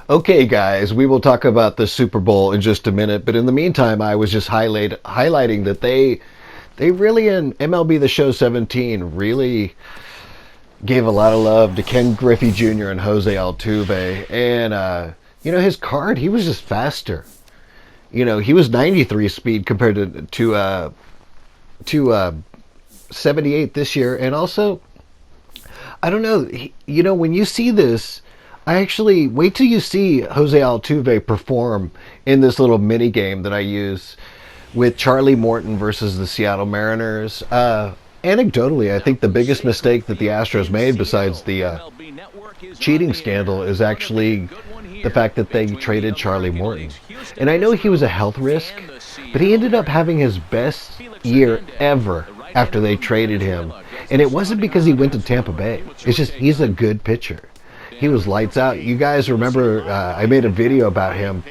Okay, guys, we will talk about the Super Bowl in just a minute, but in the meantime, I was just highlighting that they really in MLB The Show 17 really gave a lot of love to Ken Griffey Jr. and Jose Altuve, and his card, he was just faster. He was 93 speed compared to 78 this year, and also I don't know, when you see this. I actually wait till you see Jose Altuve perform in this little mini game that I use with Charlie Morton versus the Seattle Mariners. Anecdotally, I think the biggest mistake that the Astros made, besides the cheating scandal, is actually the fact that they traded Charlie Morton. And I know he was a health risk, but he ended up having his best year ever after they traded him. And it wasn't because he went to Tampa Bay. It's just he's a good pitcher. He was lights out. You guys remember I made a video about him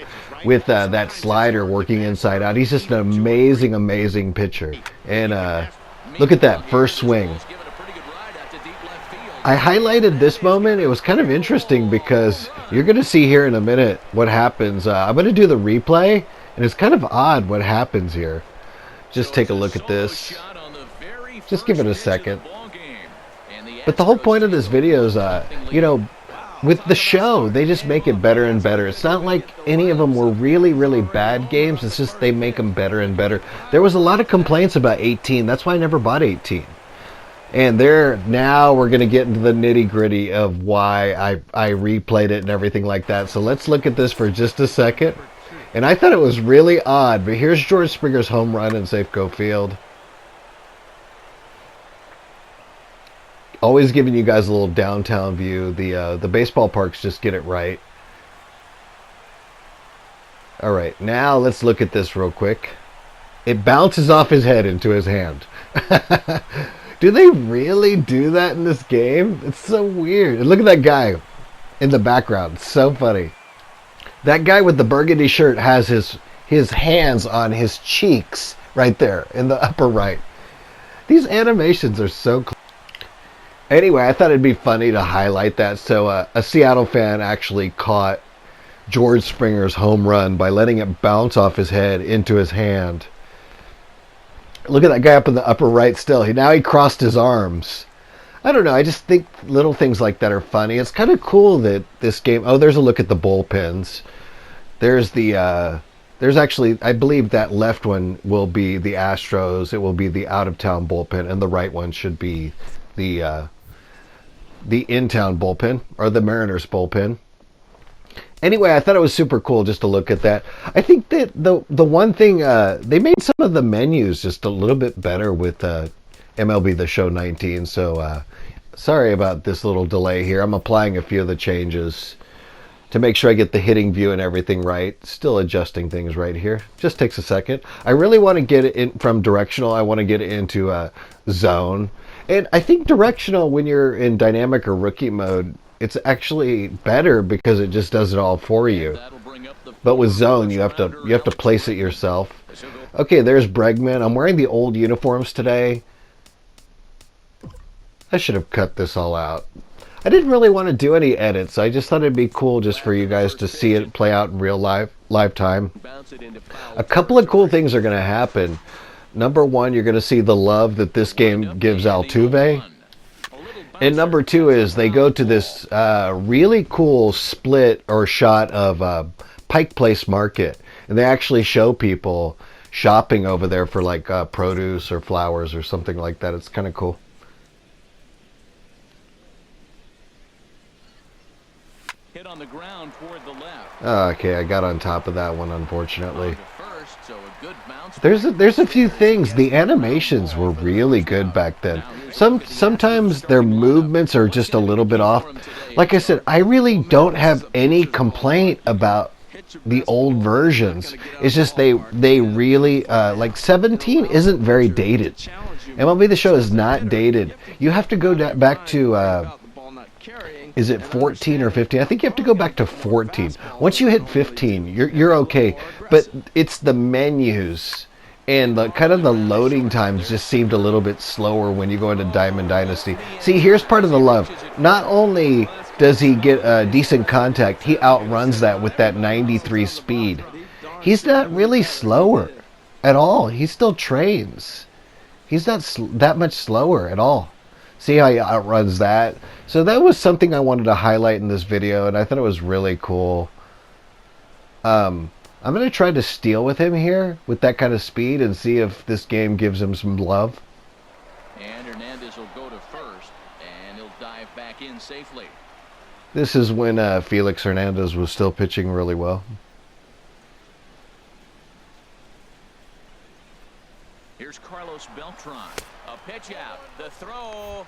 with that slider working inside out. He's just an amazing, amazing pitcher. And look at that first swing. I highlighted this moment. It was kind of interesting because you're going to see here in a minute what happens. I'm going to do the replay, and it's kind of odd what happens here. Just take a look at this. Just give it a second. But the whole point of this video is, with the show, they just make it better and better. It's not like any of them were really, really bad games. It's just they make them better and better. There was a lot of complaints about 18. That's why I never bought 18. And now we're going to get into the nitty gritty of why I replayed it and everything like that. So let's look at this for just a second. And I thought it was really odd, but here's George Springer's home run in Safeco Field. Always giving you guys a little downtown view. The baseball parks just get it right. All right, now let's look at this real quick. It bounces off his head into his hand. Do they really do that in this game? It's so weird. And look at that guy in the background. It's so funny. That guy with the burgundy shirt has his hands on his cheeks right there in the upper right. These animations are so cool. Anyway, I thought it'd be funny to highlight that. So a Seattle fan actually caught George Springer's home run by letting it bounce off his head into his hand. Look at that guy up in the upper right still. Now he crossed his arms. I don't know. I just think little things like that are funny. It's kind of cool that this game... Oh, there's a look at the bullpens. There's actually... I believe that left one will be the Astros. It will be the out-of-town bullpen. And the right one should be the in-town bullpen, or the Mariners bullpen. Anyway, I thought it was super cool just to look at that. I think that the one thing, they made some of the menus just a little bit better with MLB The Show 19, so sorry about this little delay here. I'm applying a few of the changes to make sure I get the hitting view and everything right. Still adjusting things right here. Just takes a second. I really want to get it in from directional. I want to get it into zone. And I think directional, when you're in dynamic or rookie mode, it's actually better because it just does it all for you. But with zone, you have to place it yourself. Okay, there's Bregman. I'm wearing the old uniforms today. I should have cut this all out. I didn't really want to do any edits. I just thought it'd be cool just for you guys to see it play out in real live time. A couple of cool things are going to happen. Number one, you're going to see the love that this game gives Altuve. And number two is they go to this really cool split or shot of Pike Place Market. And they actually show people shopping over there for like produce or flowers or something like that. It's kind of cool. Hit on the ground toward the left. Okay, I got on top of that one, unfortunately. There's a few things. The animations were really good back then. Sometimes their movements are just a little bit off. Like I said, I really don't have any complaint about the old versions. It's just they really like 17 isn't very dated. MLB The Show is not dated. You have to go back to is it 14 or 15? I think you have to go back to 14. Once you hit 15, you're okay. But it's the menus and the kind of the loading times just seemed a little bit slower when you go into Diamond Dynasty. See, here's part of the love. Not only does he get a decent contact, he outruns that with that 93 speed. He's not really slower at all. He still trains. He's not that much slower at all. See how he outruns that? So that was something I wanted to highlight in this video, and I thought it was really cool. I'm going to try to steal with him here with that kind of speed and see if this game gives him some love. And Hernandez will go to first, and he'll dive back in safely. This is when Felix Hernandez was still pitching really well. Here's Carlos Beltran. A pitch out. The throw.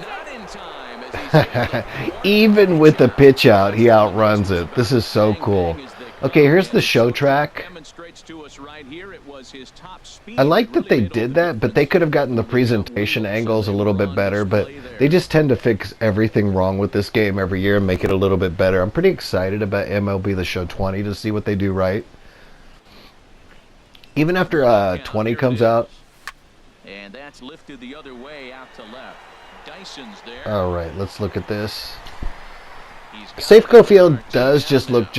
Not in time. As Even with the pitch out, he outruns it. This is so cool. Okay, here's the show track. I like that they did that, but they could have gotten the presentation angles a little bit better, but they just tend to fix everything wrong with this game every year and make it a little bit better. I'm pretty excited about MLB The Show 20 to see what they do right. Even after 20 comes out. And that's lifted the other way out to left. Dyson's there. All right, let's look at this. Safeco Field does just look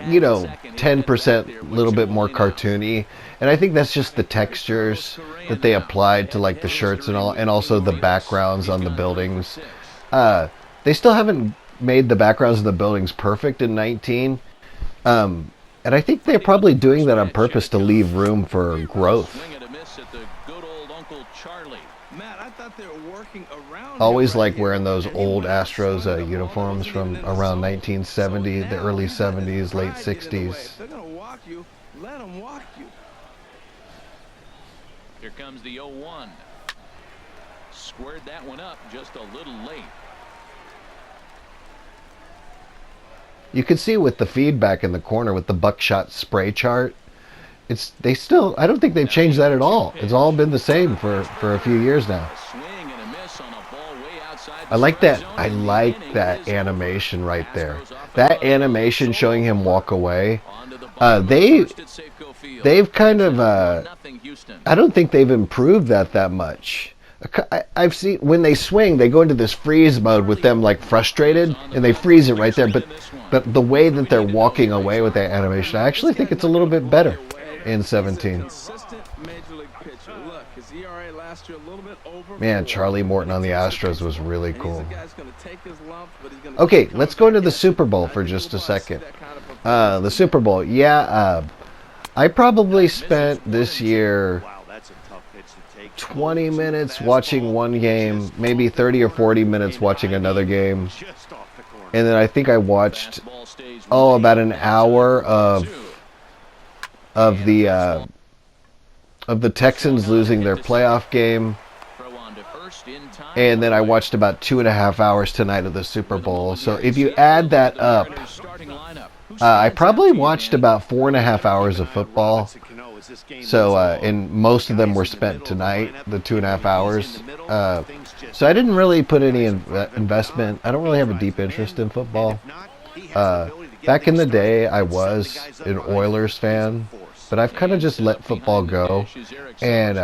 you know, 10% a little bit more cartoony, and I think that's just the textures that they applied to like the shirts and all, and also the backgrounds on the buildings. They still haven't made the backgrounds of the buildings perfect in 19, and I think they're probably doing that on purpose to leave room for growth. Always like wearing those old Astros uniforms from around 1970, the early 70s, late 60s. They're gonna walk you. Let them walk you. Here comes the 0-1. Squared that one up just a little late. You can see with the feedback in the corner with the buckshot spray chart, I don't think they've changed that at all. It's all been the same for a few years now. I like that animation right there. That animation showing him walk away. They've kind of I don't think they've improved that much. I've seen when they swing, they go into this freeze mode with them like frustrated, and they freeze it right there. But the way that they're walking away with that animation, I actually think it's a little bit better in 17. Man, Charlie Morton on the Astros was really cool. Okay, let's go into the Super Bowl for just a second. The Super Bowl, I probably spent this year 20 minutes watching one game, maybe 30 or 40 minutes watching another game. And then I think I watched, about an hour of the Texans losing their playoff game. And then I watched about 2.5 hours tonight of the Super Bowl. So if you add that up, I probably watched about 4.5 hours of football. So, and most of them were spent tonight, the 2.5 hours. So I didn't really put any investment. I don't really have a deep interest in football. Back in the day, I was an Oilers fan, but I've kind of just let football go. And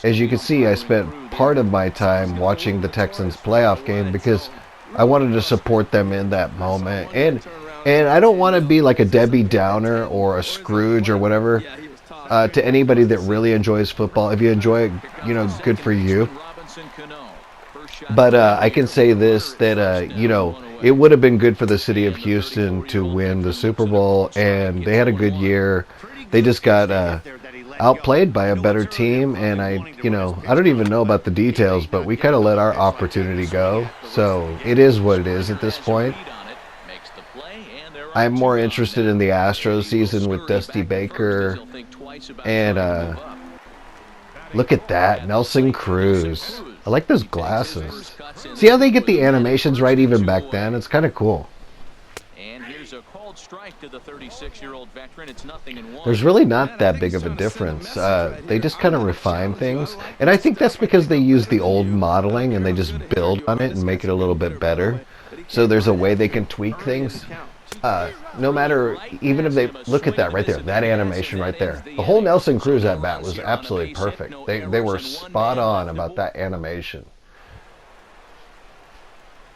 as you can see, I spent part of my time watching the Texans playoff game because I wanted to support them in that moment. And I don't want to be like a Debbie Downer or a Scrooge or whatever to anybody that really enjoys football. If you enjoy it, good for you. But I can say this, that, it would have been good for the city of Houston to win the Super Bowl, and they had a good year. They just got outplayed by a better team, and I don't even know about the details, but we kind of let our opportunity go. So it is what it is at this point. I'm more interested in the Astros season with Dusty Baker. And look at that, Nelson Cruz. I like those glasses. See how they get the animations right even back then? It's kind of cool. There's really not that big of a difference. They just kind of refine things. And I think that's because they use the old modeling and they just build on it and make it a little bit better. So there's a way they can tweak things. No matter, even if they look at that right there, that animation right there, the whole Nelson Cruz at bat was absolutely perfect. They were spot on about that animation.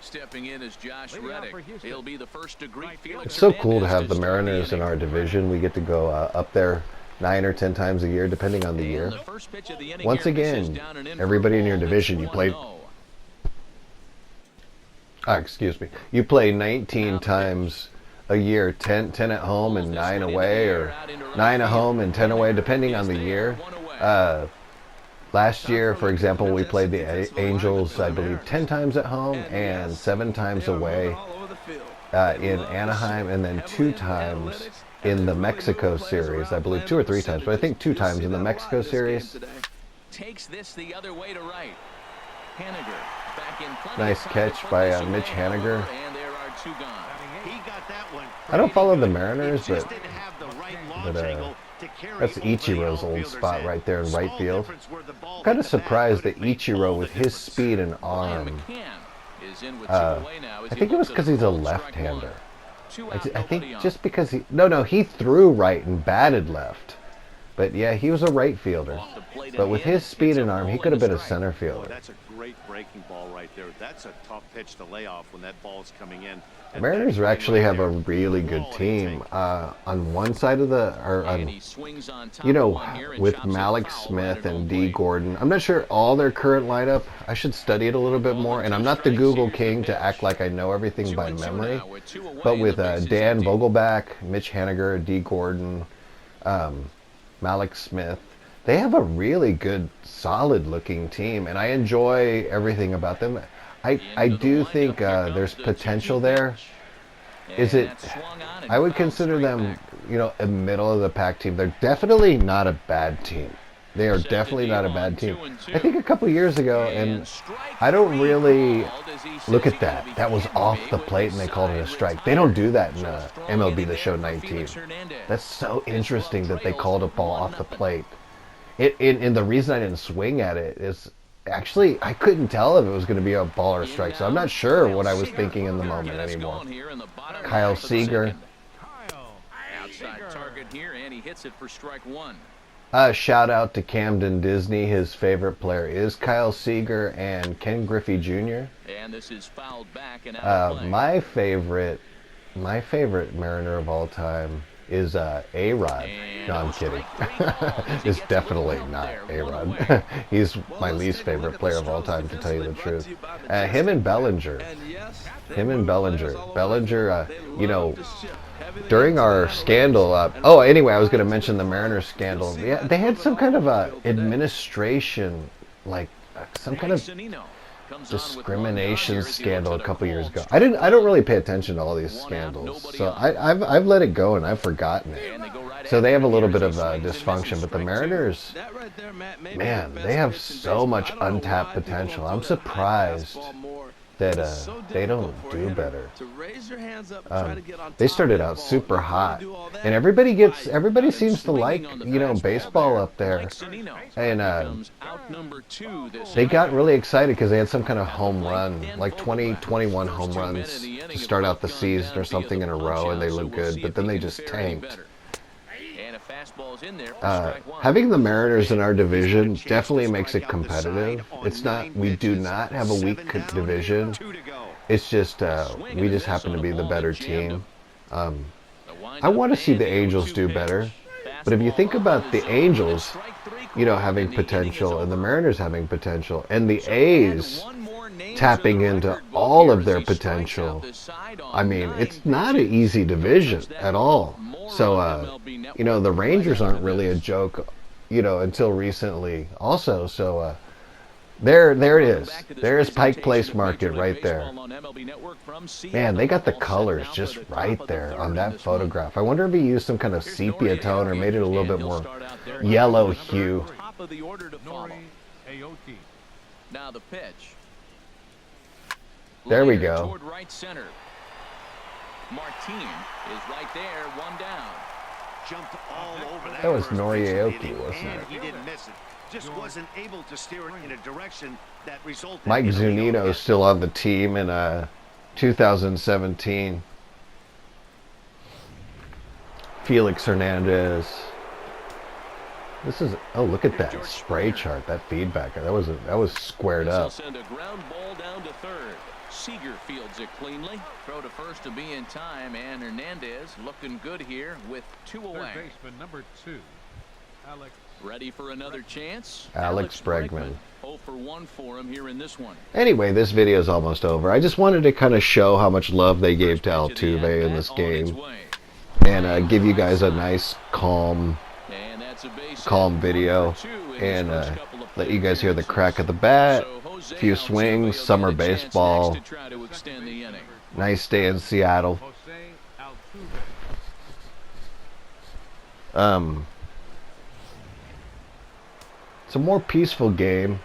Stepping in is Josh Reddick. He'll be the first to greet Felix. It's so cool to Hernandez have the start Mariners in inning. our division. We get to go up there 9 or 10 times a year, depending on the And year. the first pitch of the inning Once here, this is again, down and in for everybody a in your ball. division, It's you play. 1-0. Excuse me. You play 19 times a year, 10 at home and 9 away, or 9 at home and 10 away, depending on the year. Last year, for example, we played the Angels, I believe, 10 times at home and 7 times away in Anaheim, and then 2 times in the Mexico series. I believe 2 or 3 times, but I think 2 times in the Mexico series. Takes this the other way to right. Haniger back in front. Nice catch by Mitch Haniger. And there are 2 gone. He got that one. I don't follow the Mariners, He but just didn't have the right launch angle to carry that's over the Ichiro's old outfielder's spot head. right there in right Small field. difference where the ball I'm kind hit of the bat, surprised but that it made all Ichiro, the with his difference. speed and Ryan arm, McCann is in with 2 away now as I he think it was looks at because a he's a ball, strike left-hander. 1. 2 I out, nobody think on. just because he threw right and batted left. But yeah, he was a right fielder. Off the plate But and with in, his speed it's a and arm, he ball could have and been a strike. center Boy, fielder. that's a great breaking ball right there. That's a tough pitch to lay off when that ball's coming in. The Mariners actually have a really good team. On one side of And he swings on top you know, of one here and with chops it Malik foul Smith right at and home D. plate. Gordon. I'm not sure all their current lineup. I should study it a little bit more. And I'm not the Google king to act like I know everything by 2-2 memory. now with 2 away But and with the base is Dan empty. Vogelback, Mitch Haniger, D. Gordon, Malik Smith, they have a really good, solid-looking team, and I enjoy everything about them. I do think there's potential there. Is it? I would consider them, a middle of the pack team. They're definitely not a bad team. They are definitely not a bad team. I think a couple years ago, and I don't really look at that. That was off the plate, and they called it a strike. They don't do that in MLB The Show 19. That's so interesting that they called a ball off the plate. And the reason I didn't swing at it is actually I couldn't tell if it was going to be a ball or a strike, so I'm not sure what I was thinking in the moment anymore. Kyle Seager. Outside target here, and he hits it for strike 1. Shout out to Camden Disney. His favorite player is Kyle Seager and Ken Griffey Jr. And this is fouled back and out of play. My favorite Mariner of all time is A-Rod. No, I'm kidding. It's definitely not A-Rod. He's my least favorite player of all time, to tell you the truth. Him and Bellinger. Bellinger, during our scandal, anyway, I was going to mention the Mariners scandal. Yeah, they had some kind of administration, like some kind of discrimination scandal a couple years ago. I don't really pay attention to all these scandals, so I've let it go and I've forgotten it. So they have a little bit of dysfunction, but the Mariners, man, they have so much untapped potential. I'm surprised that they don't do better. They started out super hot, and everybody seems to like baseball up there, and they got really excited because they had some kind of home run, like 21 home runs to start out the season or something in a row, and they looked good, but then they just tanked. Having the Mariners in our division definitely makes it competitive. We do not have a weak division. It's just we just happen to be the better team. I want to see the Angels do better, but if you think about the Angels, having potential and the Mariners having potential and the A's tapping into all of their potential, I mean, it's not an easy division at all. So, the Rangers aren't really a joke, until recently also. So, there it is. There's Pike Place Market right there. Man, they got the colors just right there on that photograph. I wonder if he used some kind of sepia tone or made it a little bit more yellow hue. Now the pitch. There we go. Toward right center. Martin is right there, 1 down. Jumped all over That was first Norieoki, baseman, wasn't and it? he didn't miss it. Just wasn't able to steer it in a direction that resulted Mike in a leadoff Zunino hit. is still on the team in 2017. Felix Hernandez. Look at that spray chart, that feedback. That was squared up. Send a ground ball down to third. Seager fields it cleanly. Throw to first to be in time, and Hernandez looking good here with 2 away. Third baseman number 2, Alex. Ready for another chance? Alex Bregman. 0 for 1 for him here in this one. Anyway, this video is almost over. I just wanted to kind of show how much love they gave to Altuve in this game, and give you guys a nice, calm video, and let you guys hear the crack of the bat, a few swings, summer baseball. Nice day in Seattle. It's a more peaceful game.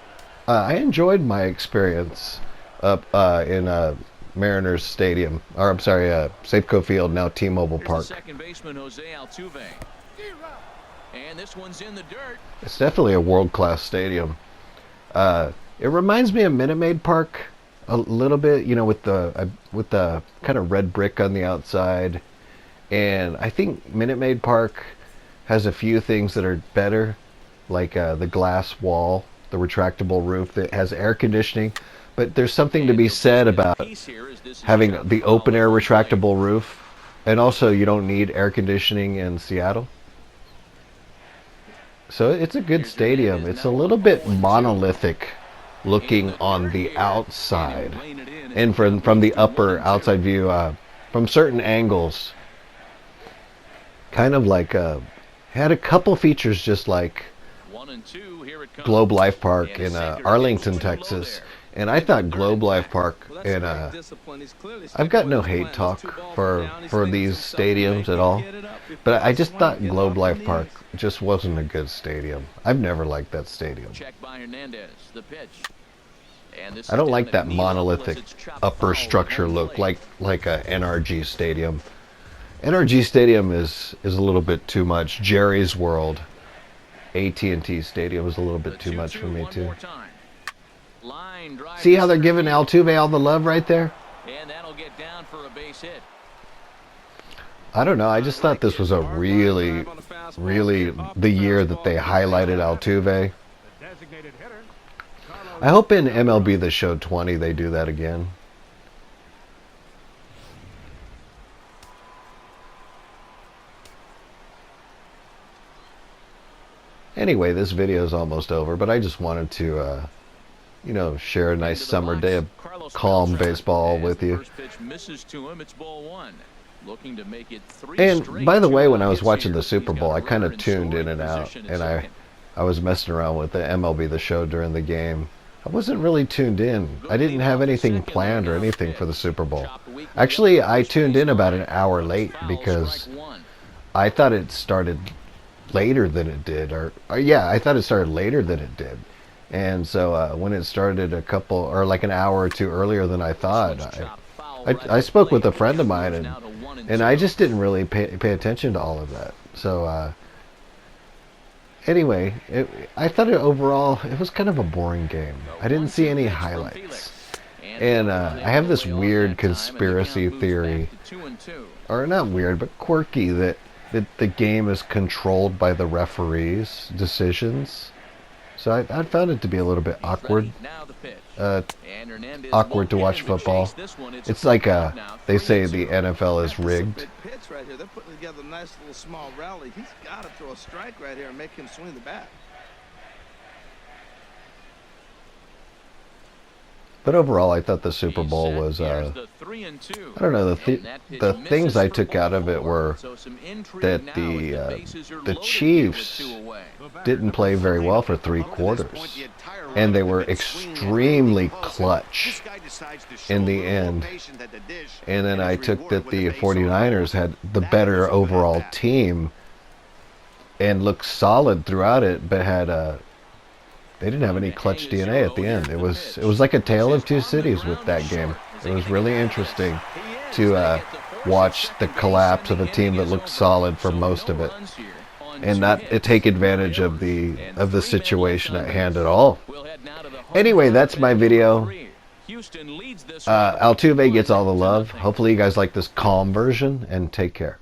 I enjoyed my experience up in Mariners Stadium, or I'm sorry, Safeco Field, now T-Mobile Park. Second baseman Jose Altuve. And this one's in the dirt. It's definitely a world-class stadium. It reminds me of Minute Maid Park a little bit, you know, with the kind of red brick on the outside. And I think Minute Maid Park has a few things that are better, like the glass wall, the retractable roof that has air conditioning. But there's something to be said about having the open air retractable roof, and also you don't need air conditioning in Seattle. So it's a good stadium. It's a little bit monolithic looking on the outside, and from the upper outside view, from certain angles, kind of like had a couple features just like Globe Life Park in Arlington, Texas. And I thought Globe Life Park, and I've got no hate talk for these stadiums at all, but I just thought Globe Life Park just wasn't a good stadium. I've never liked that stadium. I don't like that monolithic upper structure look like a NRG Stadium. NRG Stadium is a little bit too much. Jerry's World, AT&T Stadium is a little bit too much for me too. See how they're giving Altuve all the love right there? And that'll get down for a base hit. I don't know. I just thought this was a really the year that they highlighted Altuve. I hope in MLB The Show 20 they do that again. Anyway, this video is almost over, but I just wanted to you know, share a nice summer day of calm baseball with you. And by the way, when I was watching the Super Bowl, I kind of tuned in and out, and I was messing around with the MLB The Show during the game. I wasn't really tuned in. I didn't have anything planned or anything for the Super Bowl. Actually, I tuned in about an hour late because I thought it started later than it did, or yeah, I thought it started later than it did. And so when it started like an hour or two earlier than I thought, I spoke with a friend of mine, and I just didn't really pay attention to all of that. So anyway, I thought overall it was kind of a boring game. I didn't see any highlights. And I have this weird conspiracy theory, or not weird, but quirky, that the game is controlled by the referees' decisions. So I found it to be a little bit awkward. Awkward to watch football. It's like they say the NFL is rigged. Right here. They're putting together a nice little small rally. He's got to throw a strike right here and make him swing the bat. But overall, I thought the Super Bowl was, I don't know, the things I took out of it were that the Chiefs didn't play very well for 3 quarters. And they were extremely clutch in the end. And then I took that the 49ers had the better overall team and looked solid throughout it, but had they didn't have any clutch DNA at the end. It was like a tale of two cities with that game. It was really interesting to watch the collapse of a team that looked solid for most of it, and not take advantage of the situation at hand at all. Anyway, that's my video. Altuve gets all the love. Hopefully you guys like this calm version, and take care.